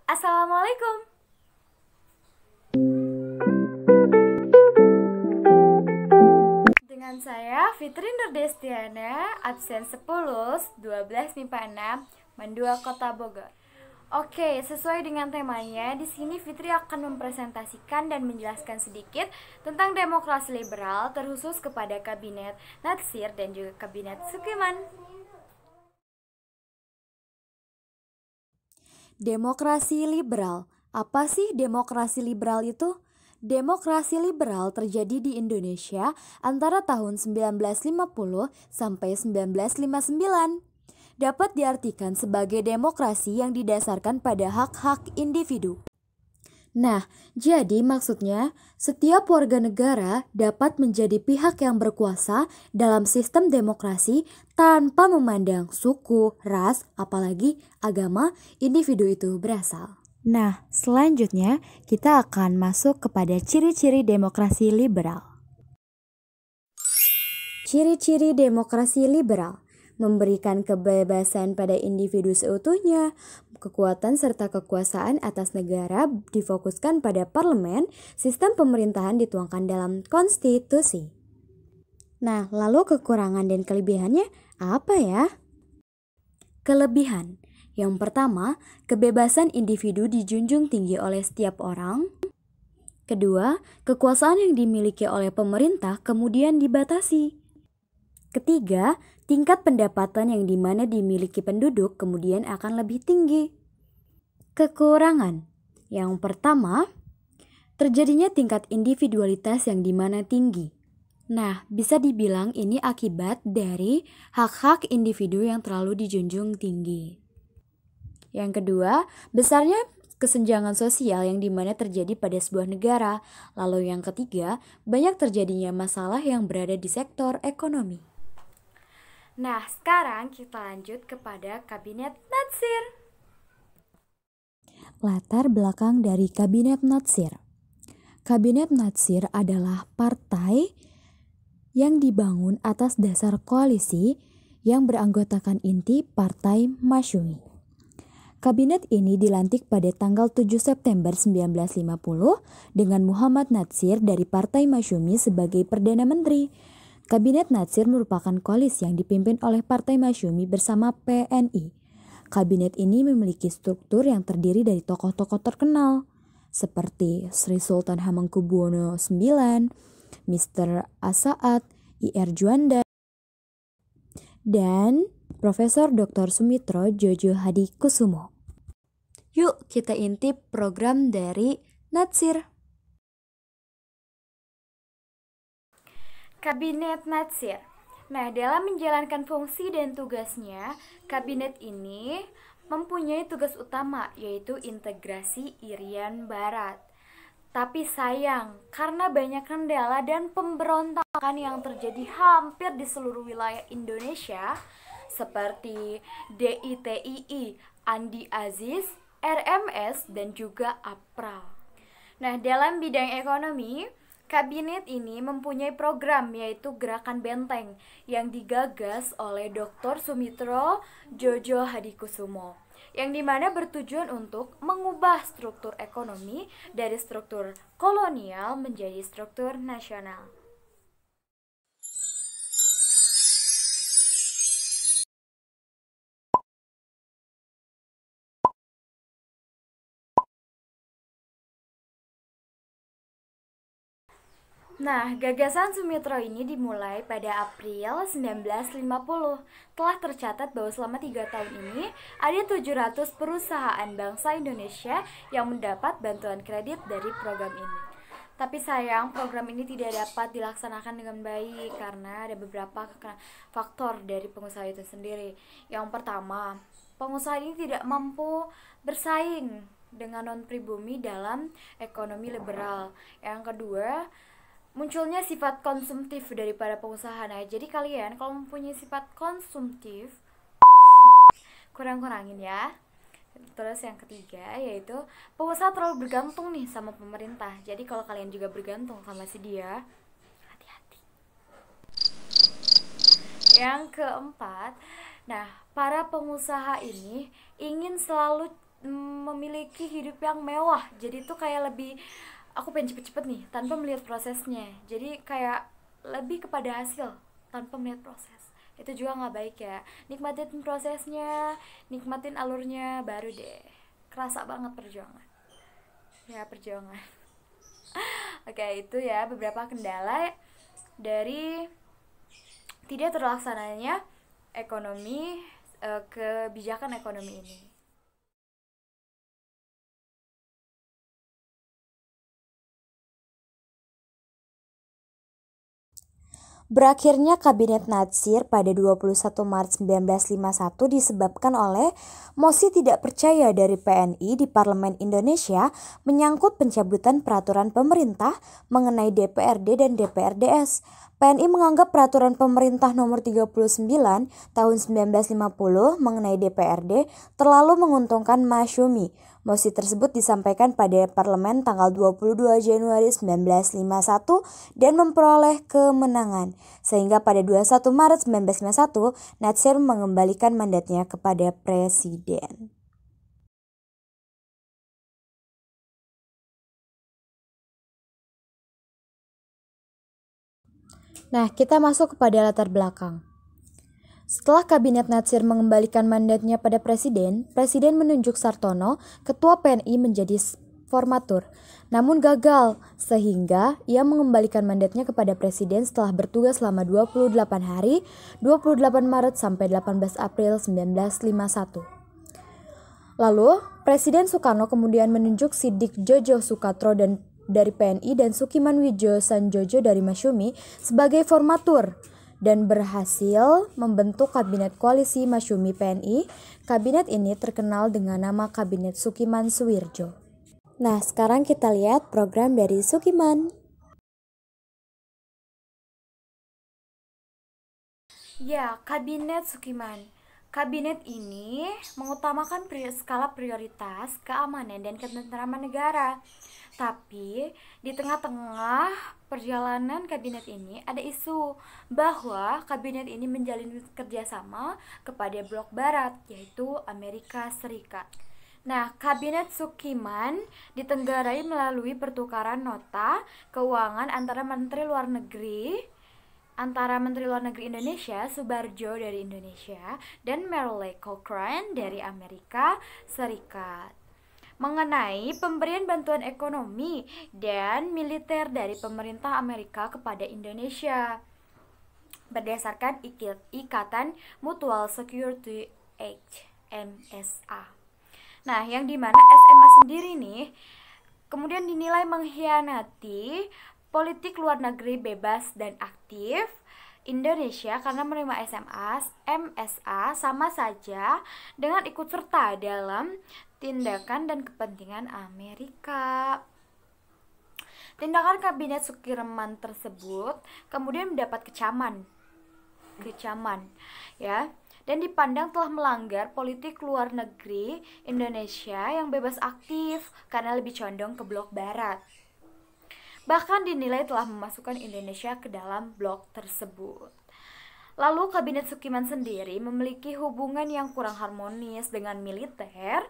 Assalamualaikum. Dengan saya Fitri Nurdestiana, absen 10, 12 MIPA 6, Mandua Kota Bogor. Oke, sesuai dengan temanya, di sini Fitri akan mempresentasikan dan menjelaskan sedikit tentang demokrasi liberal terkhusus kepada Kabinet Natsir dan juga Kabinet Sukiman. Demokrasi liberal. Apa sih demokrasi liberal itu? Demokrasi liberal terjadi di Indonesia antara tahun 1950 sampai 1959. Dapat diartikan sebagai demokrasi yang didasarkan pada hak-hak individu. Nah, jadi maksudnya setiap warga negara dapat menjadi pihak yang berkuasa dalam sistem demokrasi tanpa memandang suku, ras, apalagi agama individu itu berasal. Nah, selanjutnya kita akan masuk kepada ciri-ciri demokrasi liberal. Ciri-ciri demokrasi liberal: memberikan kebebasan pada individu seutuhnya, kekuatan serta kekuasaan atas negara difokuskan pada parlemen, sistem pemerintahan dituangkan dalam konstitusi. Nah, lalu kekurangan dan kelebihannya apa ya? Kelebihan. Yang pertama, kebebasan individu dijunjung tinggi oleh setiap orang. Kedua, kekuasaan yang dimiliki oleh pemerintah kemudian dibatasi. Ketiga, tingkat pendapatan yang dimana dimiliki penduduk kemudian akan lebih tinggi. Kekurangan. Yang pertama, terjadinya tingkat individualitas yang dimana tinggi. Nah, bisa dibilang ini akibat dari hak-hak individu yang terlalu dijunjung tinggi. Yang kedua, besarnya kesenjangan sosial yang dimana terjadi pada sebuah negara. Lalu yang ketiga, banyak terjadinya masalah yang berada di sektor ekonomi. Nah, sekarang kita lanjut kepada Kabinet Natsir. Latar belakang dari Kabinet Natsir. Kabinet Natsir adalah partai yang dibangun atas dasar koalisi yang beranggotakan inti Partai Masyumi. Kabinet ini dilantik pada tanggal 7 September 1950 dengan Muhammad Natsir dari Partai Masyumi sebagai Perdana Menteri. Kabinet Natsir merupakan koalisi yang dipimpin oleh Partai Masyumi bersama PNI. Kabinet ini memiliki struktur yang terdiri dari tokoh-tokoh terkenal seperti Sri Sultan Hamengkubuwono IX, Mr. Asaat, Ir Juanda, dan Profesor Dr. Sumitro Jojo Hadikusumo. Yuk kita intip program dari Natsir. Kabinet Natsir. Nah, dalam menjalankan fungsi dan tugasnya, kabinet ini mempunyai tugas utama yaitu integrasi Irian Barat. Tapi sayang, karena banyak kendala dan pemberontakan yang terjadi hampir di seluruh wilayah Indonesia, seperti DITII, Andi Aziz, RMS, dan juga APRAL. Nah, dalam bidang ekonomi, kabinet ini mempunyai program yaitu Gerakan Benteng yang digagas oleh Dr. Sumitro Jojo Hadikusumo, yang dimana bertujuan untuk mengubah struktur ekonomi dari struktur kolonial menjadi struktur nasional. Nah, gagasan Sumitro ini dimulai pada April 1950. Telah tercatat bahwa selama 3 tahun ini ada 700 perusahaan bangsa Indonesia yang mendapat bantuan kredit dari program ini. Tapi sayang, program ini tidak dapat dilaksanakan dengan baik karena ada beberapa faktor dari pengusaha itu sendiri. Yang pertama, pengusaha ini tidak mampu bersaing dengan non-pribumi dalam ekonomi liberal. Yang kedua, munculnya sifat konsumtif daripada pengusaha. Nah, jadi kalian kalau mempunyai sifat konsumtif, kurang-kurangin ya. Terus yang ketiga yaitu pengusaha terlalu bergantung nih sama pemerintah. Jadi kalau kalian juga bergantung sama si dia, hati-hati. Yang keempat, nah, para pengusaha ini ingin selalu memiliki hidup yang mewah. Jadi tuh kayak lebih, aku pengen cepet-cepet nih tanpa melihat prosesnya. Jadi kayak lebih kepada hasil tanpa melihat proses. Itu juga nggak baik ya. Nikmatin prosesnya, nikmatin alurnya, baru deh kerasa banget perjuangan. Ya, perjuangan. Oke, itu ya beberapa kendala dari tidak terlaksananya ekonomi, kebijakan ekonomi ini. Berakhirnya Kabinet Natsir pada 21 Maret 1951 disebabkan oleh mosi tidak percaya dari PNI di Parlemen Indonesia menyangkut pencabutan peraturan pemerintah mengenai DPRD dan DPRDS. PNI menganggap peraturan pemerintah nomor 39 tahun 1950 mengenai DPRD terlalu menguntungkan Masyumi. Mosi tersebut disampaikan pada parlemen tanggal 22 Januari 1951 dan memperoleh kemenangan. Sehingga pada 21 Maret 1951, Natsir mengembalikan mandatnya kepada presiden. Nah, kita masuk kepada latar belakang. Setelah Kabinet Natsir mengembalikan mandatnya pada Presiden, Presiden menunjuk Sartono, Ketua PNI menjadi formatur. Namun gagal, sehingga ia mengembalikan mandatnya kepada Presiden setelah bertugas selama 28 hari, 28 Maret sampai 18 April 1951. Lalu, Presiden Soekarno kemudian menunjuk Sidik Jojo Sukatro dari PNI dan Sukiman Wijo Sanjojo dari Masyumi sebagai formatur dan berhasil membentuk Kabinet Koalisi Masyumi PNI. Kabinet ini terkenal dengan nama Kabinet Sukiman Suwirjo. Nah, sekarang kita lihat program dari Sukiman. Ya, Kabinet Sukiman. Kabinet ini mengutamakan skala prioritas keamanan dan ketentraman negara. Tapi di tengah-tengah perjalanan kabinet ini ada isu bahwa kabinet ini menjalin kerjasama kepada blok barat, yaitu Amerika Serikat. Nah, Kabinet Sukiman ditenggarai melalui pertukaran nota keuangan antara Menteri Luar Negeri Indonesia, Subarjo dari Indonesia, dan Merle Cochrane dari Amerika Serikat mengenai pemberian bantuan ekonomi dan militer dari pemerintah Amerika kepada Indonesia berdasarkan Ikatan Mutual Security Act (MSA). Nah, yang dimana SMA sendiri nih kemudian dinilai mengkhianati politik luar negeri bebas dan aktif Indonesia karena menerima MSA sama saja dengan ikut serta dalam tindakan dan kepentingan Amerika. Tindakan Kabinet Sukiman tersebut kemudian mendapat kecaman ya, dan dipandang telah melanggar politik luar negeri Indonesia yang bebas aktif karena lebih condong ke blok barat. Bahkan dinilai telah memasukkan Indonesia ke dalam blok tersebut. Lalu Kabinet Sukiman sendiri memiliki hubungan yang kurang harmonis dengan militer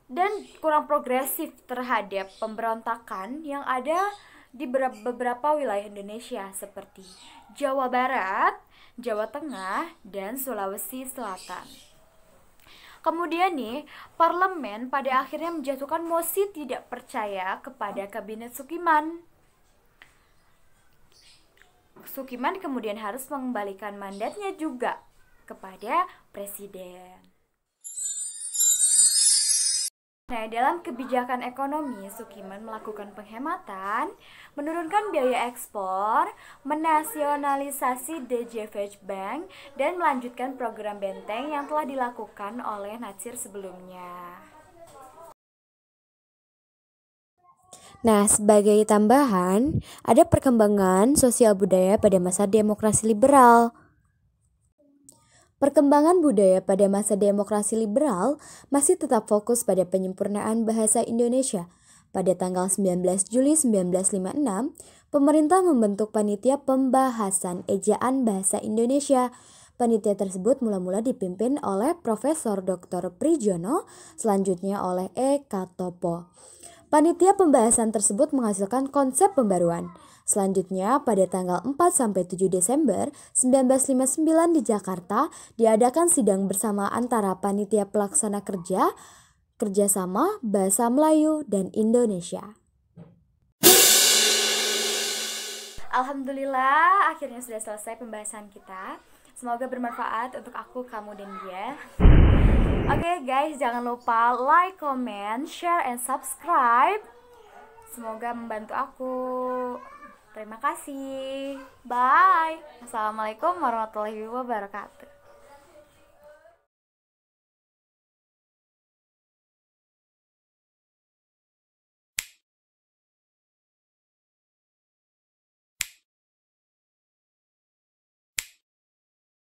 dan kurang progresif terhadap pemberontakan yang ada di beberapa wilayah Indonesia seperti Jawa Barat, Jawa Tengah, dan Sulawesi Selatan. Kemudian nih, parlemen pada akhirnya menjatuhkan mosi tidak percaya kepada Kabinet Sukiman. Sukiman kemudian harus mengembalikan mandatnya juga kepada presiden. Nah, dalam kebijakan ekonomi, Sukiman melakukan penghematan, menurunkan biaya ekspor, menasionalisasi DJVH Bank, dan melanjutkan program benteng yang telah dilakukan oleh Natsir sebelumnya. Nah, sebagai tambahan, ada perkembangan sosial budaya pada masa demokrasi liberal. Perkembangan budaya pada masa demokrasi liberal masih tetap fokus pada penyempurnaan bahasa Indonesia. Pada tanggal 19 Juli 1956, pemerintah membentuk Panitia Pembahasan Ejaan Bahasa Indonesia. Panitia tersebut mula-mula dipimpin oleh Profesor Dr. Prijono, selanjutnya oleh E. Katopo. Panitia pembahasan tersebut menghasilkan konsep pembaruan. Selanjutnya, pada tanggal 4-7 Desember 1959 di Jakarta, diadakan sidang bersama antara Panitia Pelaksana Kerjasama Bahasa Melayu dan Indonesia. Alhamdulillah, akhirnya sudah selesai pembahasan kita. Semoga bermanfaat untuk aku, kamu, dan dia. Oke guys, jangan lupa like, comment, share, and subscribe. Semoga membantu aku. Terima kasih. Bye. Assalamualaikum warahmatullahi wabarakatuh.